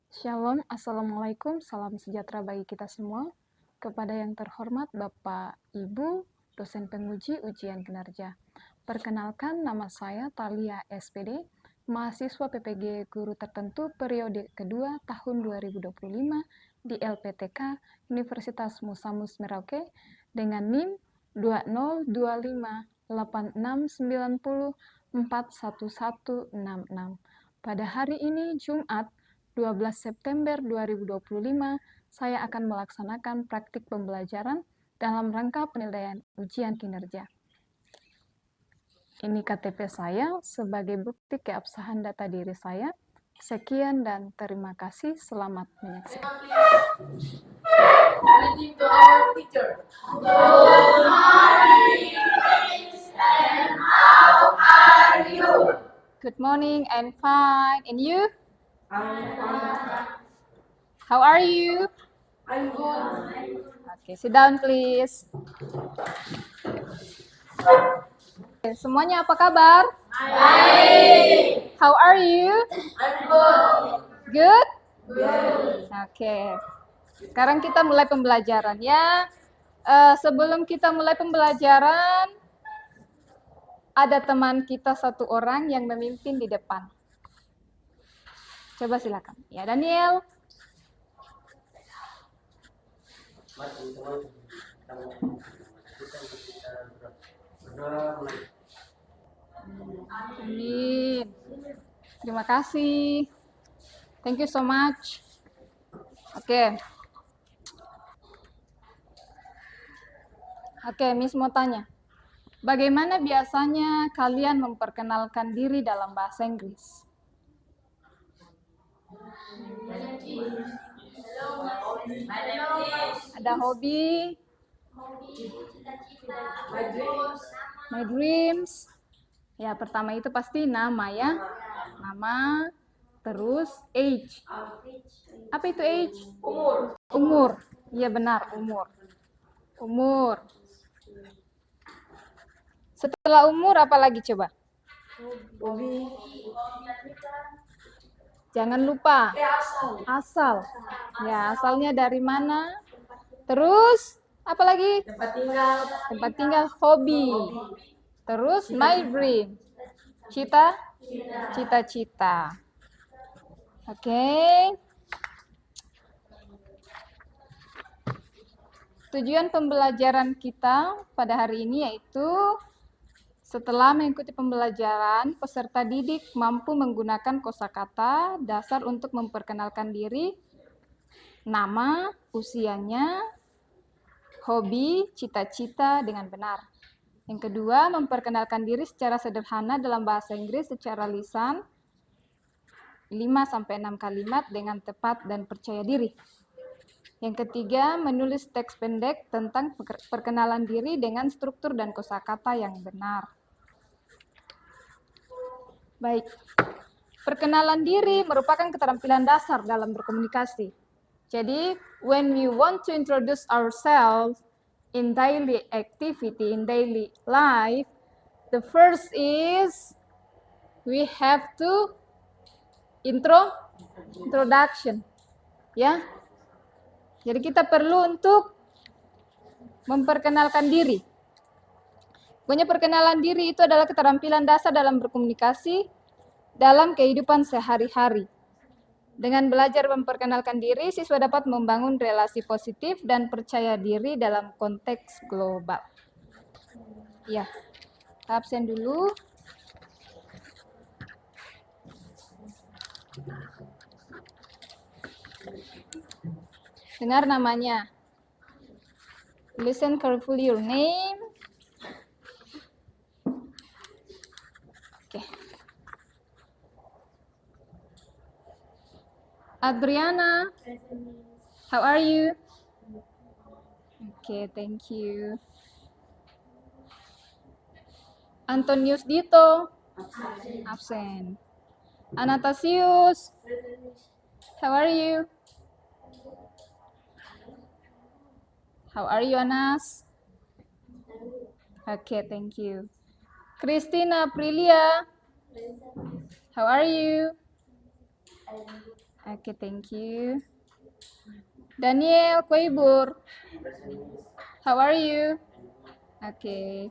Shalom, Assalamualaikum, salam sejahtera bagi kita semua. Kepada yang terhormat Bapak, Ibu, dosen penguji ujian kinerja. Perkenalkan, nama saya Thalia SPD, mahasiswa PPG Guru Tertentu periode kedua tahun 2025 di LPTK Universitas Musamus Merauke dengan NIM 20258690411166. Pada hari ini, Jumat, 12 September 2025, saya akan melaksanakan praktik pembelajaran dalam rangka penilaian ujian kinerja. Ini KTP saya sebagai bukti keabsahan data diri saya. Sekian dan terima kasih. Selamat menyaksikan. Greeting to our teacher. Good morning, Miss, and how are you? Good morning, I'm fine. And you? I'm fine. How are you? I'm good. Okay, sit down please. Okay, semuanya apa kabar? Baik. How are you? I'm good. Good? Good. Oke. Sekarang kita mulai pembelajaran ya. Sebelum kita mulai pembelajaran, ada teman kita satu orang yang memimpin di depan. Coba silakan. Ya, Daniel. Amin. Terima kasih. Thank you so much. Oke. Oke, Miss mau tanya. Bagaimana biasanya kalian memperkenalkan diri dalam bahasa Inggris? Ada hobi, my dreams. Ya, pertama itu pasti nama ya. Nama, terus age. Apa itu age? Umur. Umur. Iya benar, umur. Umur. Setelah umur apa lagi coba? Hobi. Jangan lupa Asal. asal. Ya, asalnya dari mana? Terus apa lagi? Tempat tinggal. Tempat tinggal, hobi. Terus my dream. Cita-cita. Oke. Tujuan pembelajaran kita pada hari ini yaitu setelah mengikuti pembelajaran, peserta didik mampu menggunakan kosakata dasar untuk memperkenalkan diri, nama, usianya, hobi, cita-cita dengan benar. Yang kedua, memperkenalkan diri secara sederhana dalam bahasa Inggris secara lisan, 5-6 kalimat dengan tepat dan percaya diri. Yang ketiga, menulis teks pendek tentang perkenalan diri dengan struktur dan kosakata yang benar. Baik, perkenalan diri merupakan keterampilan dasar dalam berkomunikasi. Jadi, when we want to introduce ourselves in daily activity, in daily life, the first is we have to introduction. Ya. Jadi kita perlu untuk memperkenalkan diri. Pokoknya perkenalan diri itu adalah keterampilan dasar dalam berkomunikasi dalam kehidupan sehari-hari. Dengan belajar memperkenalkan diri, siswa dapat membangun relasi positif dan percaya diri dalam konteks global. Ya, absen dulu. Dengar namanya. Listen carefully your name. Oke. Adriana, how are you? Okay, thank you. Antonius Dito, absen. Anastasius, how are you? How are you, Anas? Okay, thank you. Christina Aprilia, how are you? Okay, thank you. Daniel Koibur. How are you? Okay.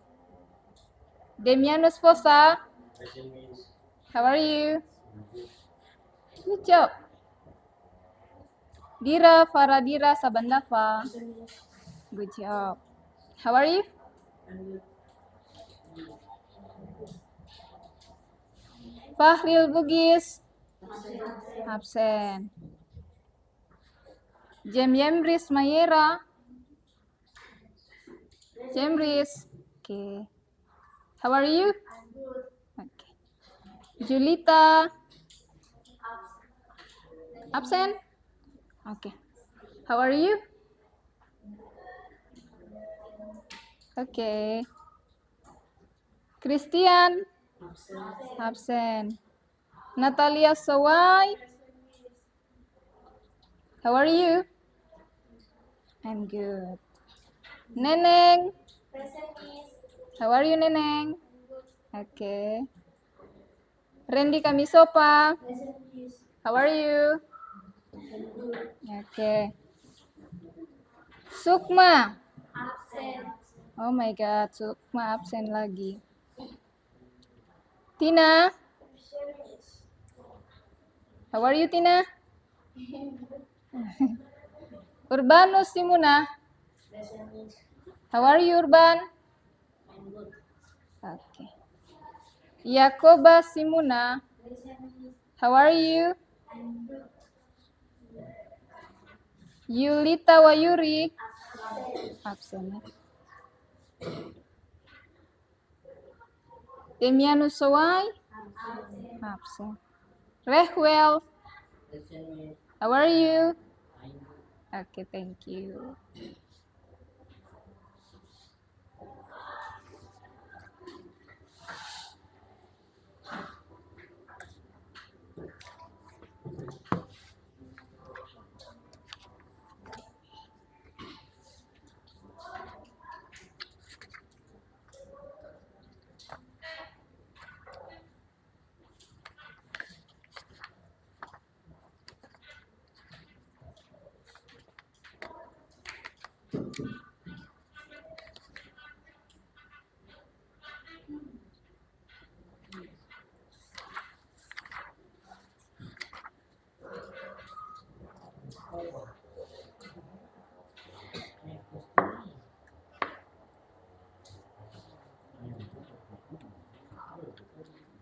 Demianus Fosa. How are you? Good job. Dira Faradira Sabandava. Good job. How are you? Fahril Bugis. Absent. Jemris Mayera. Jemris. Okay. How are you? Okay. Julita. Absent? Okay. How are you? Okay. Christian? Absent. Natalia Sawai? How are you? I'm good. Neneng? How are you, Neneng? Okay. Randy Kamisopa? How are you? Okay. Sukma? Oh my God, Sukma absen lagi. Tina? How are you, Tina? Urbanus Simuna? How are you, Urban? Okay. Yakoba Simuna? How are you? Yulita Wayuri? Absen. Demianus Sawai? Absen. Rehwell? How are you? Okay, thank you.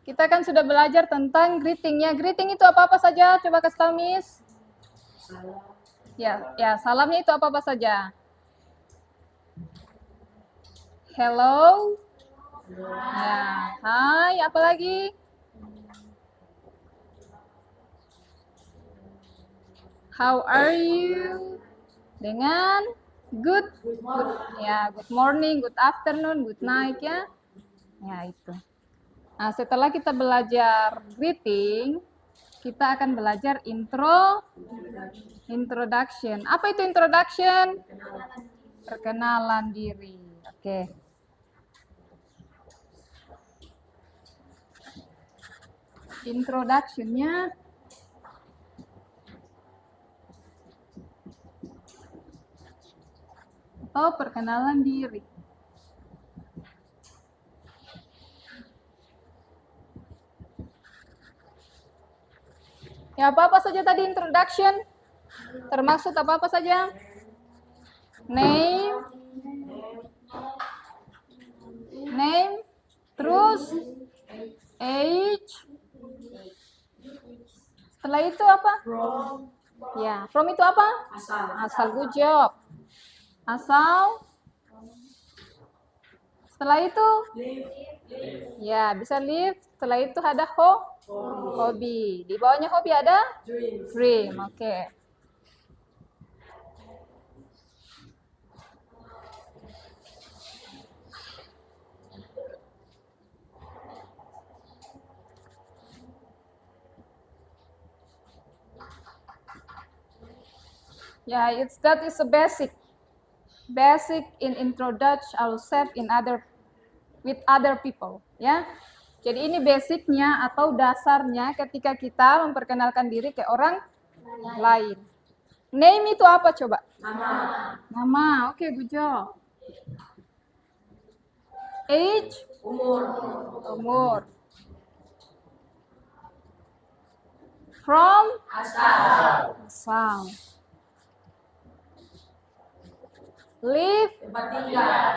Kita kan sudah belajar tentang greeting ya. Greeting itu apa-apa saja? Coba kasih tahu, Miss. Ya, salamnya itu apa-apa saja? Hello. Ya, hai, apa lagi? How are you? Dengan good morning, good afternoon, good night ya. Ya, itu. Nah, setelah kita belajar greeting, kita akan belajar introduction. Apa itu introduction? Perkenalan diri. Oke. Introduction-nya atau perkenalan diri. Ya, apa-apa saja tadi introduction? Termaksud apa-apa saja? Name, terus age. Setelah itu apa? Ya, from itu apa? Asal, good job. Asal. Setelah itu? Ya, bisa live. Setelah itu ada hobi. Di bawahnya hobi ada? Dream. Oke. Ya, that is a basic in introduce ourselves with other people, ya. Jadi ini basicnya atau dasarnya ketika kita memperkenalkan diri ke orang Lain. Name itu apa coba? Nama. Nama. Oke, good job. Age? Umur. Umur. From? Asal. Asal. Live? Tempat tinggal.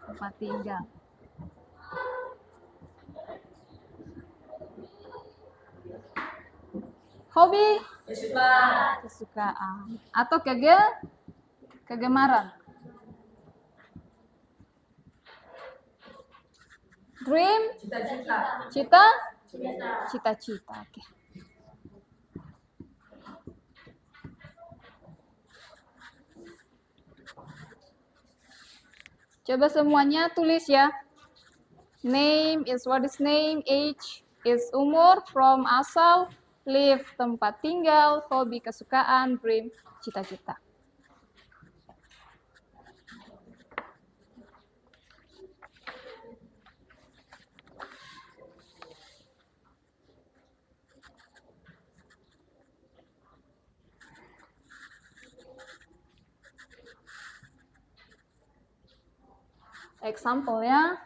Tempat tinggal. Hobi? Kesukaan. Kesukaan. Atau kegemaran. Dream? Cita-cita. Cita? Cita. Cita-cita. Oke. Coba semuanya tulis ya. Name is what is name, age is umur, from asal, live tempat tinggal, hobi kesukaan, dream cita-cita. Example ya.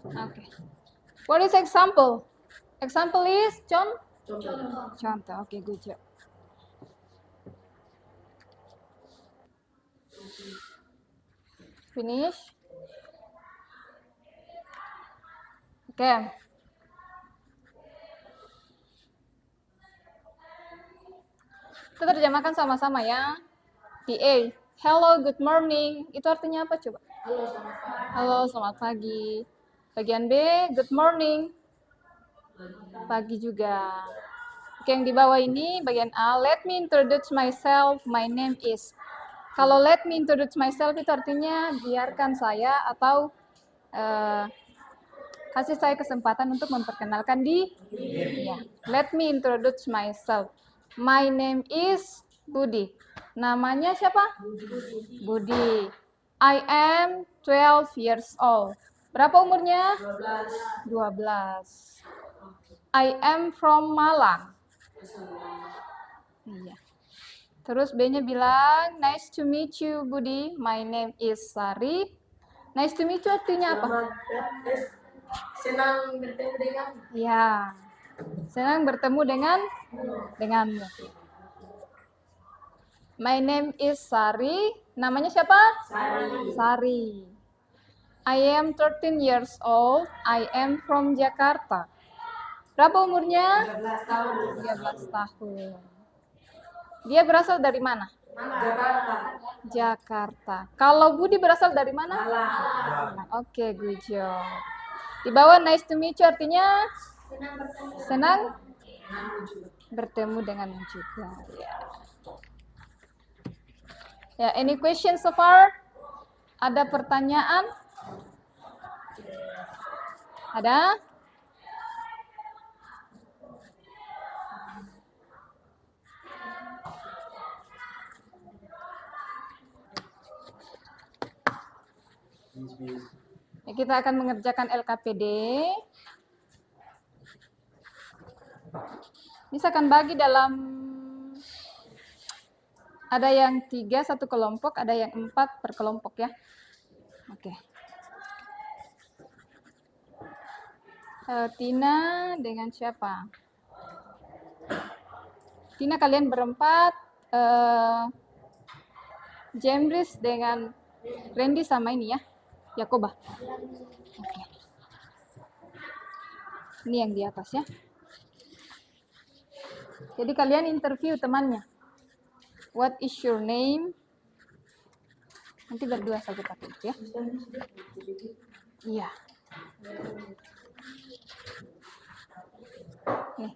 Okay. What is example? Example is contoh. Okay, good job. Finish. Okay. Kita terjemahkan sama-sama ya. Di A, hello, good morning. Itu artinya apa coba? Halo, selamat pagi. Bagian B, good morning. Pagi juga. Oke, yang di bawah ini bagian A, let me introduce myself, my name is. Kalau let me introduce myself itu artinya biarkan saya atau kasih saya kesempatan untuk memperkenalkan dirinya. Let me introduce myself. My name is Budi. Namanya siapa? Budi. I am 12 years old. Berapa umurnya? 12. I am from Malang. Iya. Terus B-nya bilang, nice to meet you, Budi. My name is Sari. Nice to meet you artinya apa? Senang bertemu dengan. Ya, senang bertemu denganmu. My name is Sari. Namanya siapa? Sari. I am 13 years old. I am from Jakarta. Berapa umurnya? 13 tahun. 13 tahun. Dia berasal dari mana? Jakarta. Jakarta. Kalau Budi berasal dari mana? Malang. Oke, good job. Di bawah nice to meet you artinya senang bertemu denganmu juga. Ya, any question so far? Ada pertanyaan? Ada? Ya, kita akan mengerjakan LKPD. Misalkan bagi dalam, ada yang 3 satu kelompok, ada yang 4 per kelompok ya. Oke. Tina dengan siapa? Tina kalian berempat, Jemris dengan Randy sama ini ya, Yakoba. Oke. Ini yang di atas ya. Jadi kalian interview temannya. What is your name? Nanti berdua saja pakai itu ya. Iya. Nih.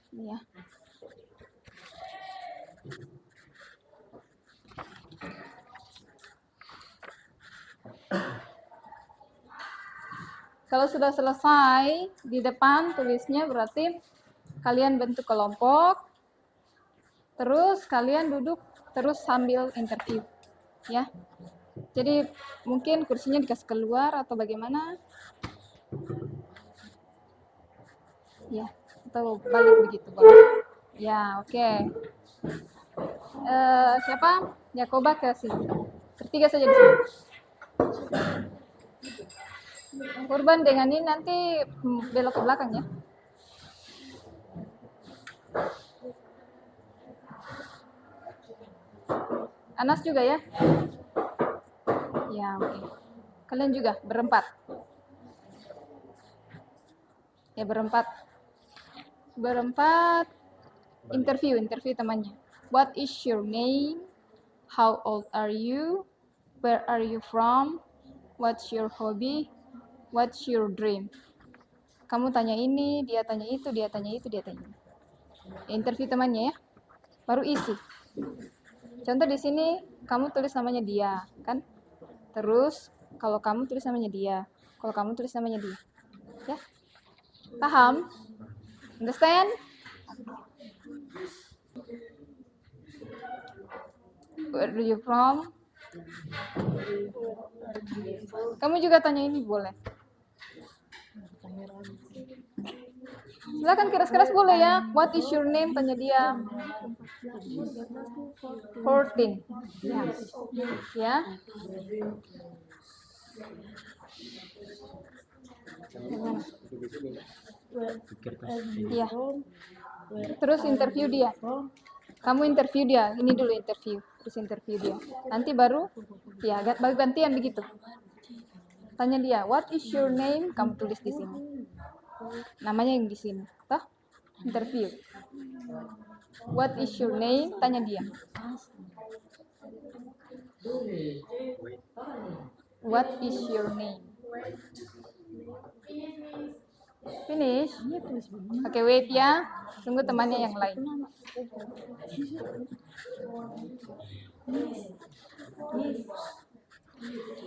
Ini ya. Kalau sudah selesai, di depan tulisnya berarti kalian bentuk kelompok, terus kalian duduk terus sambil interview, ya. Jadi mungkin kursinya dikasih keluar atau bagaimana? Ya, atau balik begitu, boleh. Ya, oke. Siapa? Yakoba ke sini. Bertiga saja di sini. Kurban dengan ini nanti belok ke belakang ya. Anas juga ya? Ya, oke. Kalian juga berempat. Ya, berempat. Berempat interview temannya. What is your name? How old are you? Where are you from? What's your hobby? What's your dream? Kamu tanya ini, dia tanya itu, dia tanya itu, dia tanya ini. Interview temannya ya. Baru isi. Contoh di sini kamu tulis namanya dia, kan? Terus kalau kamu tulis namanya dia, kalau kamu tulis namanya dia. Ya. Paham? Understand? Where are you from? Kamu juga tanya ini boleh. Silakan keras-keras boleh ya. What is your name? Tanya dia. 14. Ya. Iya. Terus interview dia. Kamu interview dia. Ini dulu interview. Terus interview dia. Nanti baru ya baru gantian begitu. Tanya dia, what is your name? Kamu tulis di sini. Namanya yang di sini. Toh? Interview. What is your name? Tanya dia. What is your name? Finish? Oke, wait ya. Tunggu temannya yang lain.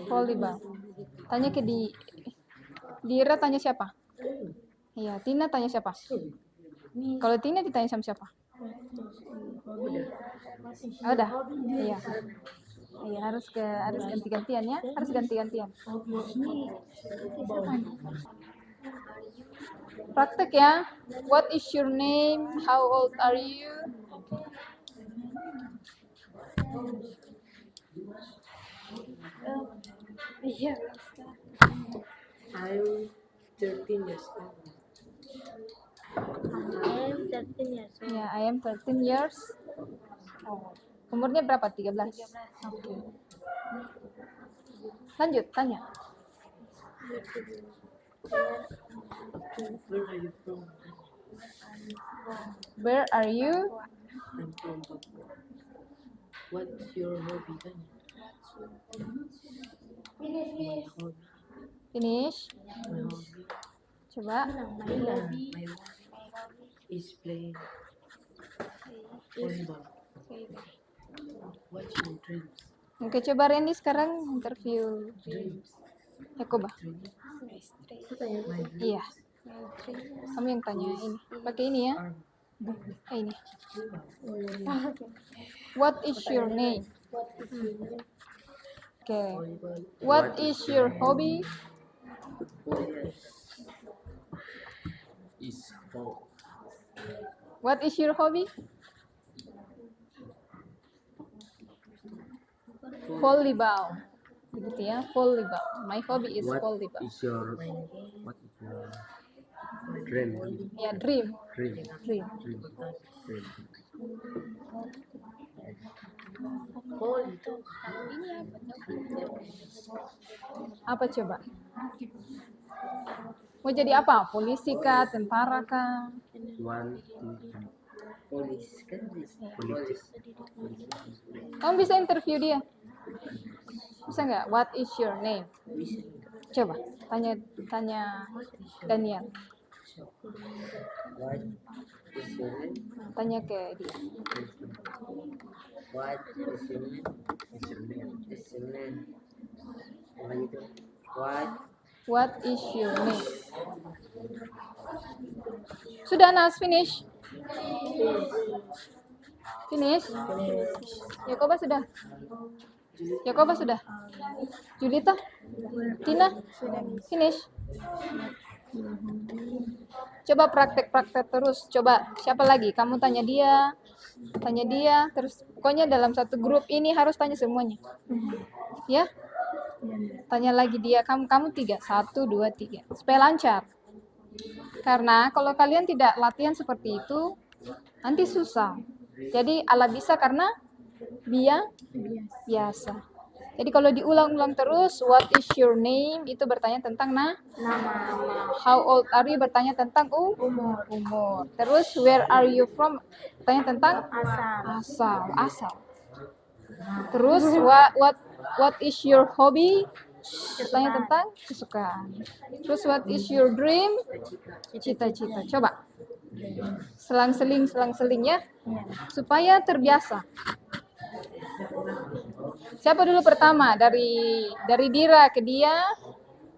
Volleyball. Tanya ke Dira tanya siapa? Iya, Tina tanya siapa? Kalau Tina ditanya sama siapa? Udah. Iya. Iya, harus ganti-gantian ya. Harus ganti-gantian. Praktek ya. What is your name? How old are you? Yeah. I'm 13 years old. I am 13 years old. Ya, I am 13 years. Umurnya berapa? 13. Oke. Lanjut, tanya. Where are you from? Where are you? I'm from Papua. What's your hobby? Tanya. My hobby. Finish. My hobby. Coba. My hobby is playing volleyball. What's your dreams? Oke, coba Randy sekarang interview. Dreams. Yakoba. Iya. Kamu yang tanya ini. Pakai ini ya. Ini. What is your name? Okay. What is your hobby? Is ball. What is your hobby? Volleyball. Begitu ya, volleyball. My hobby is volleyball. What is your dream? Ya, dream. Dream. Dream. Dream. Apa coba? Mau jadi apa? Polisi kah? Tentara kah? One, two, three. Politis. Kamu bisa interview dia? Bisa nggak? What is your name? Coba tanya Daniel. What is your name? Tanya ke dia. What is your name? Is your name? Is your name? Apa gitu? What is your name? Sudah Nas, finish. Finish. Yakoba sudah. Yakoba sudah. Julita? Tina? Finish. Coba praktek terus. Coba siapa lagi? Kamu tanya dia. Terus pokoknya dalam satu grup ini harus tanya semuanya. Ya? Tanya lagi dia. Kamu 3. 1, 2, 3. Supaya lancar. Karena kalau kalian tidak latihan seperti itu, nanti susah. Jadi ala bisa karena biasa. Jadi kalau diulang-ulang terus, what is your name? Itu bertanya tentang nama. How old are you? Bertanya tentang umur. Terus where are you from? Bertanya tentang asal. Terus what is your hobby? Bertanya tentang kesukaan. Terus what is your dream? Cita-cita. Coba. Selang-seling ya. Supaya terbiasa. Siapa dulu pertama? Dari Dira ke dia,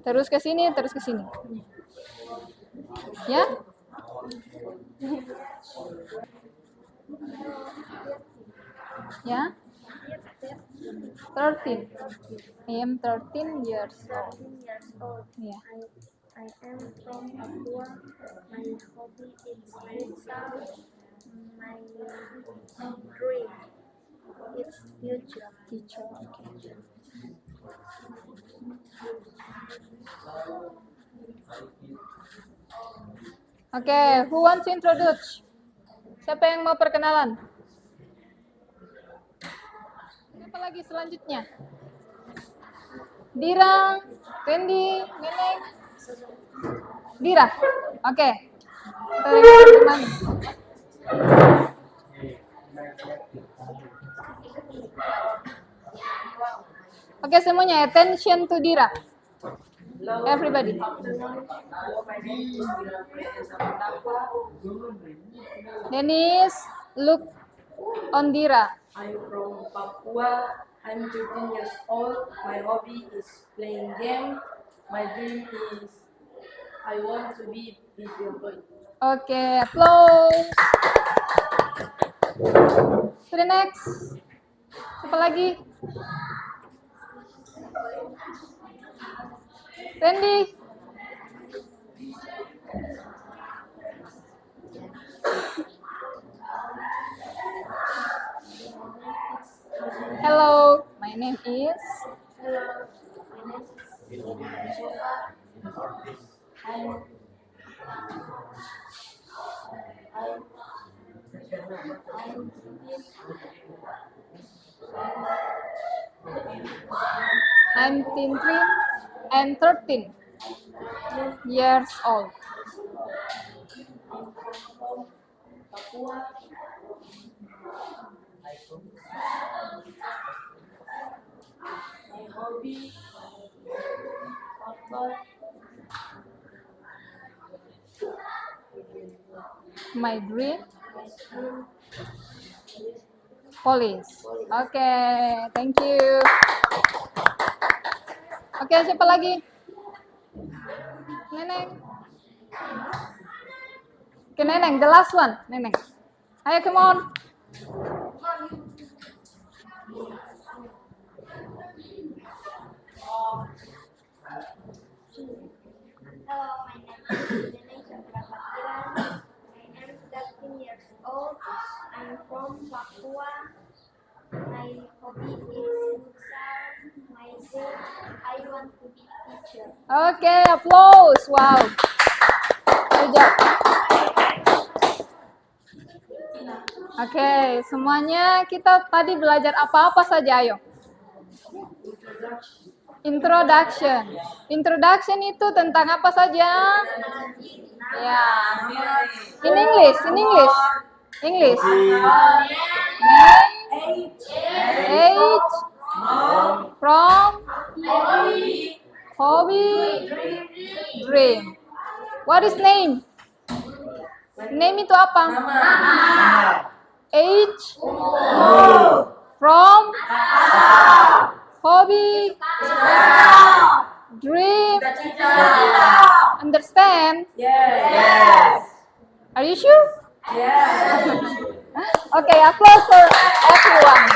terus ke sini. Ya? Ya? 13. I am 13 years old. Yeah. I am from Papua. My hobby is medical. My dream is future teacher. Okay, who wants to introduce? Siapa yang mau perkenalan? Siapa lagi selanjutnya? Dira, Wendy, Neneng, Dira. Oke. Oke, semuanya attention to Dira. Everybody. Dennis, look on Dira. I'm from Papua. I'm 13 years old. My hobby is playing game. My dream is I want to be video boy. Okay, applause. To the next. Siapa lagi? Randy. Hello, my name is. I'm 13 years old. My hobby, My dream, police. Okay, thank you. Okay, siapa lagi? Neneng. Okay, Neneng, the last one. Neneng. Ayo, come on. Hello, my name is Neneng Chandra. I am 13 years old. I'm from Papua. My hobby is futsal. My dream, I want to be teacher. Okay, applause. Wow. Good job. Oke, semuanya kita tadi belajar apa-apa saja, ayo. Introduction. Introduction itu tentang apa saja? Ya. In English, in English. English. Name, age, from, hobby, dream. What is name? Name itu apa? Age, from, hobby, dream. Understand? Yes. Are you sure? Yes. Okay, applause for everyone.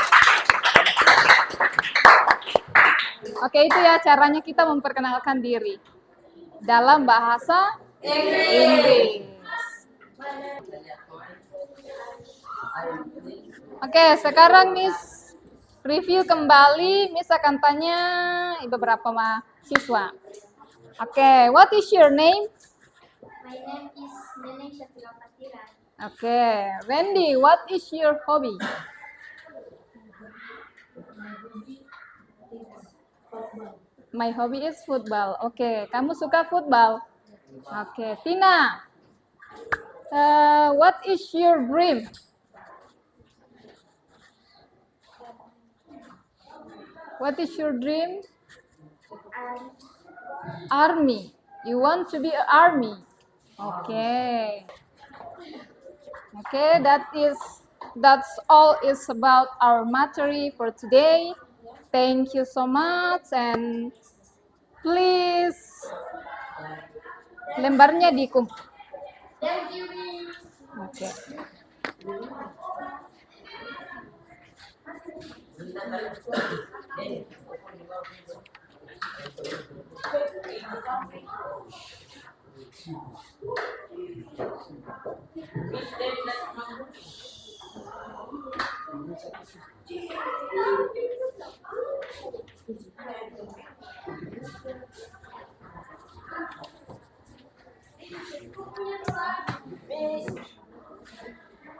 Oke, itu ya caranya kita memperkenalkan diri dalam bahasa Inggris. Oke, sekarang Miss review kembali. Miss akan tanya beberapa mahasiswa. Oke, what is your name? My name is Neneng Syafila Patiran. Oke, Wendy, what is your hobby? My hobby is football. Oke, kamu suka football? Oke, Tina, what is your dream? What is your dream? Army. You want to be an army? Okay. Okay, that's all is about our material for today. Thank you so much and please lembarnya dikumpul. Thank you, Miss. Okay.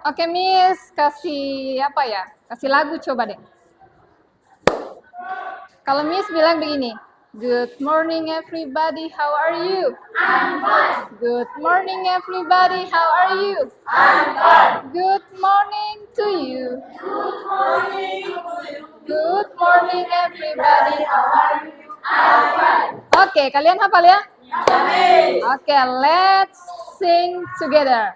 Oke, Miss, kasih apa ya? Kasih lagu coba deh. Kalau Miss bilang begini, good morning everybody, how are you? I'm fine. Good morning everybody, how are you? I'm fine. Good morning to you. Good morning to you. Good morning everybody, how are you? I'm fine. Oke, kalian hafal ya? Amin. Oke, let's sing together.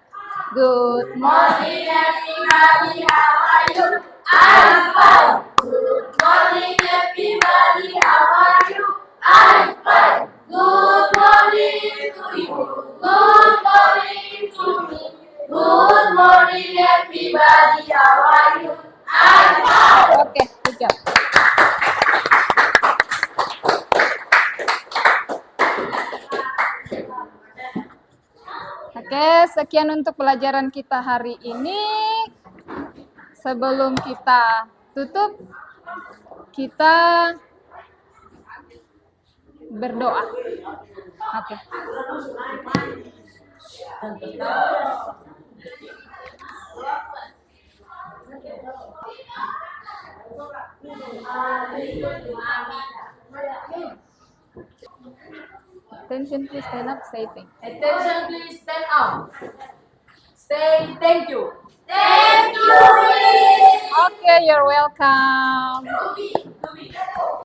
Good morning. Morning everybody, how are you? I'm fine. Good morning everybody, how are you? I'm fine. Good morning to you. Good morning to me. Good morning everybody, how are you? I'm fine. Oke, good job. Oke, sekian untuk pelajaran kita hari ini. Sebelum kita tutup, kita berdoa. Oke. Attention, please stand up, say thank you. Attention, please stand up. Say thank you. Thank you, Miss. Okay, you're welcome.